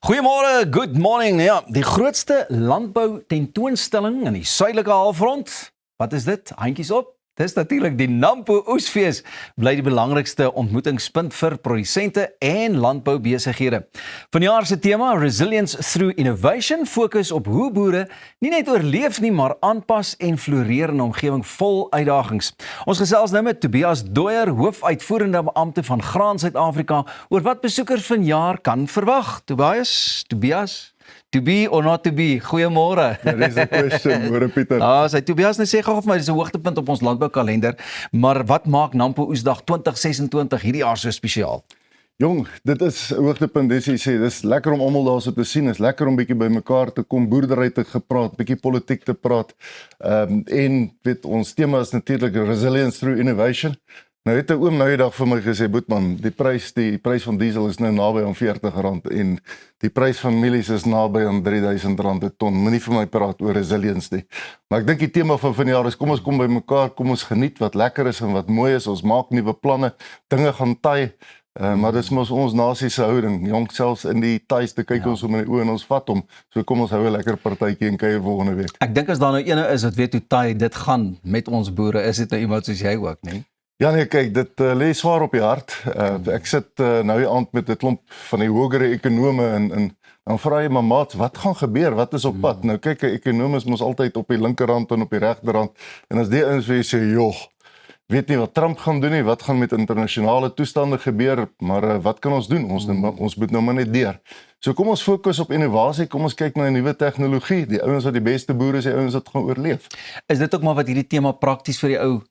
Goeiemôre, good morning. Ja, die grootste landbou tentoonstelling in die suidelike halfrond. Wat is dit? Handjies op. Dis natuurlik die Nampo Oesfees, bly die belangrikste ontmoetingspunt vir produsente en landboubesighede. Vanjaar se tema Resilience through Innovation fokus op hoe boere nie net oorleef nie, maar aanpas en floreer in 'n omgewing vol uitdagings. Ons gesels nou met Tobias Dooyer, hoofuitvoerende beampte van Graan Suid-Afrika, oor wat besoekers vanjaar kan verwag. Tobias, to be or not to be, goeiemôre. There is a question, môre Pieter. Sy Tobias net sê gou vir my, dis 'n hoogtepunt op ons landboukalender, maar wat maak Nampo Oesdag 2026 hierdie jaar so spesiaal? Jong, dit is 'n hoogtepunt, dis jy sê, dis lekker om almal daarso te sien, is lekker om bietjie bymekaar te kom, boerdery te gepraat, bietjie politiek te praat. En weet ons tema is natuurlik Resilience through Innovation. Nou het 'n oom nou die dag vir my gesê, Boetman, die prys van diesel is nou naby aan R40 en die prys van mielies is naby aan R3000 'n ton. Moenie vir my praat oor resilience nie. Maar ek dink die tema van vanjaar is kom ons kom bymekaar, kom ons geniet wat lekker is en wat mooi is. Ons maak nuwe planne, dinge gaan taai. Maar dis mos ons nasie se houding. Jong, selfs in die tuis te kyk ons om in die oë en ons vat hom. So kom ons hou 'n lekker partytjie en kuier volgende week. Ek dink as daar nou ene is wat weet hoe taai dit gaan met ons boere, is dit nou iemand soos jy ook, nee? Ja nee, kyk, dit lê swaar op die hart. Ek sit nou die aand met 'n klomp van die hogere ekonome en dan vra jy maar maat, wat gaan gebeur? Wat is op pad? Nou kyk, 'n ekonom is mos altyd op die linkerrand en op die regterrand. En as die ouens vir sê, "Joh, weet nie wat Trump gaan doen nie, wat gaan met internasionale toestande gebeur, maar wat kan ons doen? Ons moet nou maar net deur." So kom ons fokus op innovasie, kom ons kyk na 'n nuwe tegnologie. Die ouens wat die beste boere is, die ouens wat gaan oorleef. Is dit ook maar wat hierdie tema prakties vir die ou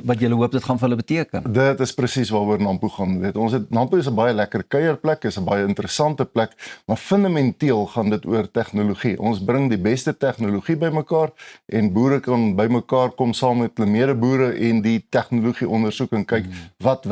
wat julle hoop dit gaan vir hulle beteken? Dit is presies waaroor Nampo gaan, weet. Nampo is 'n baie lekker kuierplek, is 'n baie interessante plek, maar fundamenteel gaan dit oor tegnologie. Ons bring die beste tegnologie bymekaar en boere kan bymekaar kom saam met hulle medeboere en die tegnologie ondersoek en kyk wat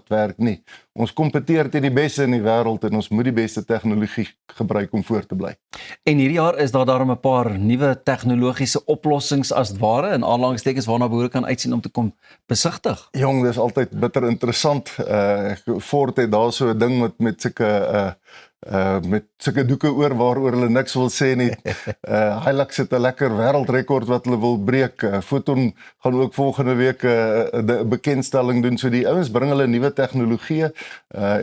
werk nie. Ons kompeteer teen die beste in die wêreld en ons moet die beste tegnologie gebruik om voor te bly. En hierdie jaar is daar daarom 'n paar nuwe tegnologiese oplossings as ware in aanhalingstekens waarna boere kan uitsien om te kom besigtig. Jong, dis altyd bitter interessant. Ford het daar so 'n ding met sulke doeke oor waaroor hulle niks wil sê nie. Hilux het 'n lekker wêreldrekord wat hulle wil breek. Foton gaan ook volgende week 'n bekendstelling doen. So die ouens bring hulle nuwe tegnologieë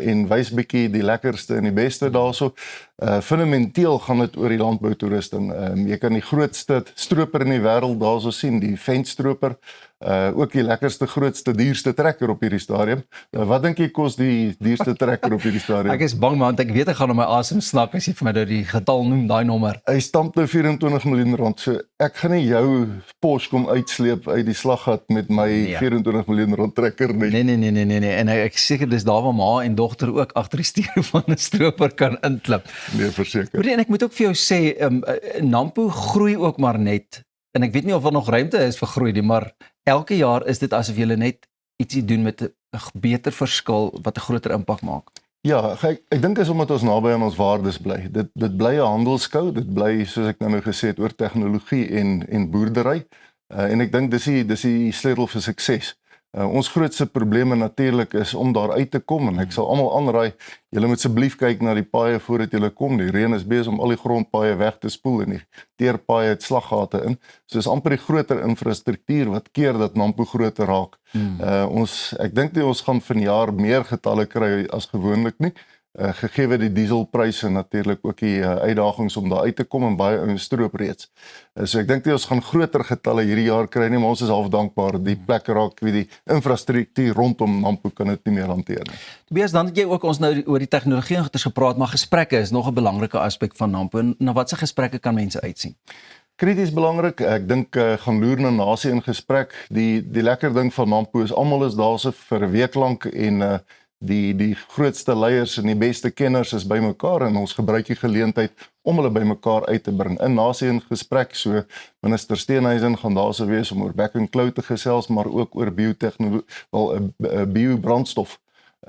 en wys bietjie die lekkerste en die beste daarso. Fundamenteel gaan dit oor die landboutoerusting. Jy kan die grootste stroper in die wêreld daarso sien, die ventstroper. Ook die lekkerste, grootste, duurste trekker op hierdie stadium. Wat dink jy kos die duurste trekker op hierdie stadium? Ek is bang man, ek weet ek gaan op my asem snak as jy vir my nou die getal noem, daai nommer. Hy stamp nou R24 miljoen. So ek gaan nie jou Porsche kom uitsleep uit die slaggat met my R24 miljoen trekker nie. Nee. En ek seker dis daar waar ma en dogter ook agter die stuur van 'n stroper kan inklip. Nee, verseker. En ek moet ook vir jou sê, Nampo groei ook maar net. En ek weet nie of daar nog ruimte is vir groei nie, maar elke jaar is dit asof jy net ietsie doen met 'n beter verskil wat 'n groter impak maak. Ja, ek dink is omdat ons naby aan ons waardes bly. Dit bly 'n handelskou, dit bly soos ek nou gesê het oor tegnologie en boerdery. En ek dink dis die sleutel vir sukses. Ons grootste probleme natuurlik is om daar uit te kom en ek sal almal aanraai, julle moet asseblief kyk na die paaie voordat julle kom. Die reën is besig om al die grondpaaie weg te spoel en die teerpaaie het slaggate in. So dis amper die groter infrastruktuur wat keer dat Nampo groter raak. Ek dink nie ons gaan vanjaar meer getalle kry as gewoonlik nie. Gegee die dieselpryse natuurlik ook die uitdagings om daar uit te kom en baie ouens stroop reeds. So ek dink nie ons gaan groter getalle hierdie jaar kry nie, maar ons is half dankbaar. Die plek raak, die infrastruktuur rondom Nampo kan dit nie meer hanteer nie. Tobias, dan het jy ook ons nou oor die tegnologie en goeders gepraat, maar gesprekke is nog 'n belangrike aspek van Nampo. En na watse gesprekke kan mense uitsien? Krities belangrik, ek dink gaan loer na nasie in gesprek. Die lekker ding van Nampo is almal is daar so vir 'n week lank en die grootste leiers en die beste kenners is bymekaar en ons gebruik die geleentheid om hulle bymekaar uit te bring. In nasie in gesprek, so minister Steenhuisen gaan daar sou wees om oor back and cloud te gesels, maar ook oor biobrandstof.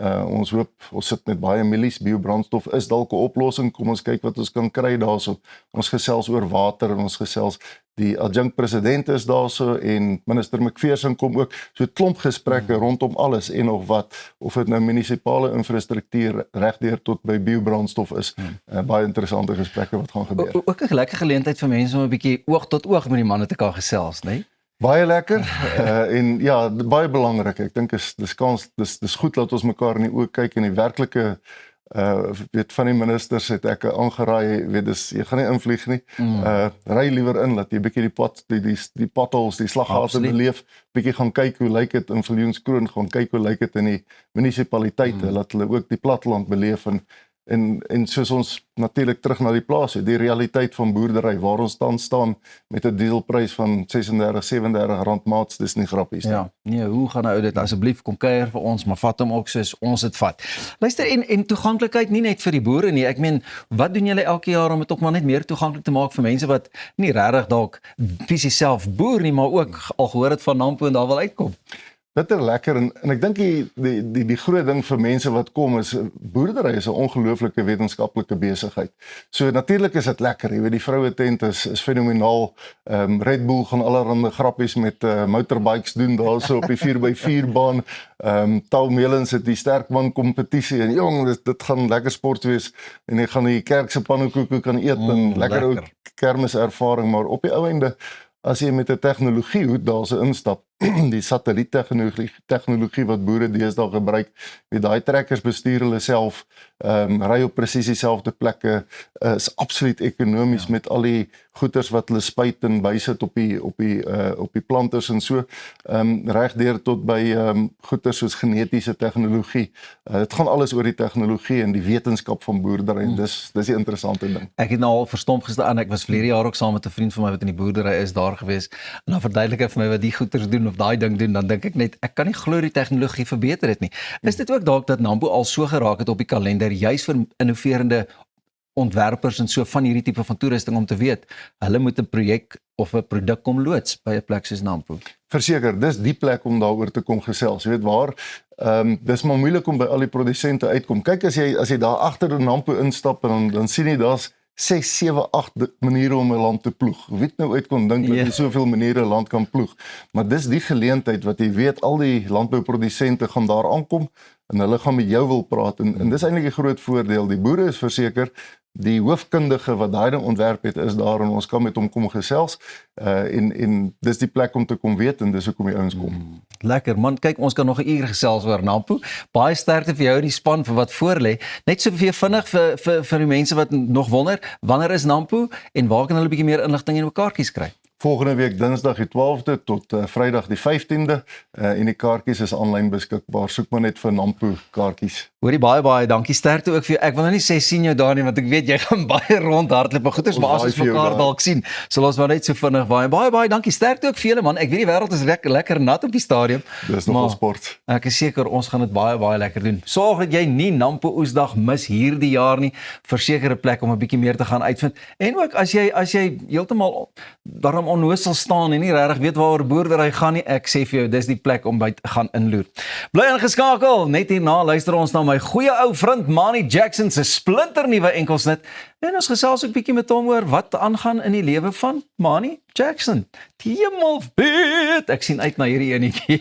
Ons hoop, ons sit met baie mielies, biobrandstof is dalk 'n oplossing, kom ons kyk wat ons kan kry daarso. Ons gesels oor water en ons gesels die adjunkt-president is daarso en minister McPherson kom ook, so 'n klomp gesprekke rondom alles en nog wat, of dit nou munisipale infrastruktuur regdeur tot by biobrandstof is, baie interessante gesprekke wat gaan gebeur. Ook 'n lekker geleentheid vir mense om 'n bietjie oog tot oog met die manne te kan gesels, né? Baie lekker en ja, baie belangrik. Ek dink dis goed dat ons mekaar in die oë kyk en die werklike weet van die ministers het ek aangeraai, weet jy gaan nie invlieg nie. Ry liewer in dat jy bietjie die potholes, die slaggate beleef, bietjie gaan kyk hoe lyk dit in Viljoenskroon, gaan kyk hoe lyk dit in die munisipaliteite, dat hulle ook die platteland beleef en soos ons natuurlik terug na die plaas, die realiteit van boerdery waar ons dan staan met 'n dieselprys van 36, 37 rand maats, dis nie grappies nie. Ja, nee, hoe gaan nou dit asseblief kom kuier vir ons, maar vat hom ook soos ons dit vat. Luister, en toeganklikheid nie net vir die boere nie. Ek meen, wat doen julle elke jaar om dit ook maar net meer toeganklik te maak vir mense wat nie regtig dalk fisies self boer nie, maar ook al gehoor het van Nampo en daar wil uitkom? Bitter lekker en ek dink die groot ding vir mense wat kom is boerdery is 'n ongelooflike wetenskaplike besigheid. So natuurlik is dit lekker, jy weet die vroue tent is fenomenaal. Red Bull gaan allerhande grappies met motorbikes doen daarso op die 4x4 baan. Tau Melens het die sterkman kompetisie en jong, dit gaan lekker sport wees en jy gaan die kerk se pannekoeke kan eet en lekker ou kermiservaring, maar op die ou einde as jy met 'n tegnologie hoed daarso instap, die satelliettegnologie wat boere deesdae gebruik, met daai trekkers bestuur hulle self, ry op presies dieselfde plekke, is absoluut ekonomies met al die goeders wat hulle spuit en bysit op die planters en so, regdeur tot by goeders soos genetiese tegnologie. Dit gaan alles oor die tegnologie en die wetenskap van boerdery en dis die interessante ding. Ek het nou al verstomp gestaan, ek was verlede jaar ook saam met 'n vriend van my wat in die boerdery is daar gewees, en dan verduidelik hy vir my wat die goeders doen of daai ding doen, dan dink ek net, ek kan nie glo die tegnologie verbeter het nie. Is dit ook dalk dat Nampo al so geraak het op die kalender, juis vir innoverende ontwerpers en so van hierdie tipe van toerusting om te weet, hulle moet 'n projek of 'n produk kom loods by 'n plek soos Nampo? Verseker, dis die plek om daaroor te kom gesels. Jy weet waar, dis maar moeilik om by al die produsente uitkom. Kyk as jy daar agter in Nampo instap en dan sien jy daar's 6, 7, 8 maniere om 'n land te ploeg. Wie het nou uit kon dink dat jy soveel maniere 'n land kan ploeg? Maar dis die geleentheid wat jy weet al die landbouprodusente gaan daar aankom en hulle gaan met jou wil praat en dis eintlik 'n groot voordeel. Die boere is verseker, die hoofkundige wat daai ding ontwerp het is daar en ons kan met hom kom gesels en dis die plek om te kom weet en dis hoekom die ouens kom. Lekker man, kyk ons kan nog 'n uur gesels oor Nampo. Baie sterkte vir jou en die span vir wat voorlê. Net so vir vinnig vir die mense wat nog wonder, wanneer is Nampo en waar kan hulle 'n bietjie meer inligting en kaartjies kry? Volgende week Dinsdag die 12de tot Vrydag die 15de en die kaartjies is aanlyn beskikbaar. Soek maar net vir Nampo kaartjies. Hoorie baie dankie, sterkte ook vir jou. Ek wil nou nie sê sien jou daar nie want ek weet jy gaan baie rondhardloop, maar goeders maar as ons mekaar dalk sien, sal ons maar net so vinnig baie dankie, sterkte ook vir julle man. Ek weet die wêreld is lekker nat op die stadium. Dis nogal sport. Ek is seker ons gaan dit baie lekker doen. Sorg dat jy nie Nampo Oesdag mis hierdie jaar nie. Verseker 'n plek om 'n bietjie meer te gaan uitvind. En ook as jy heeltemal daarom onnoosel staan en nie regtig weet waaroor boerdery gaan nie, ek sê vir jou, dis die plek om by te gaan inloer. Bly ingeskakel, net hierna luister ons na my goeie ou vriend Manny Jackson se splinternuwe enkelsnit en ons gesels ook bietjie met hom oor wat aangaan in die lewe van Manny Jackson. Die hemel weet, ek sien uit na hierdie enetjie.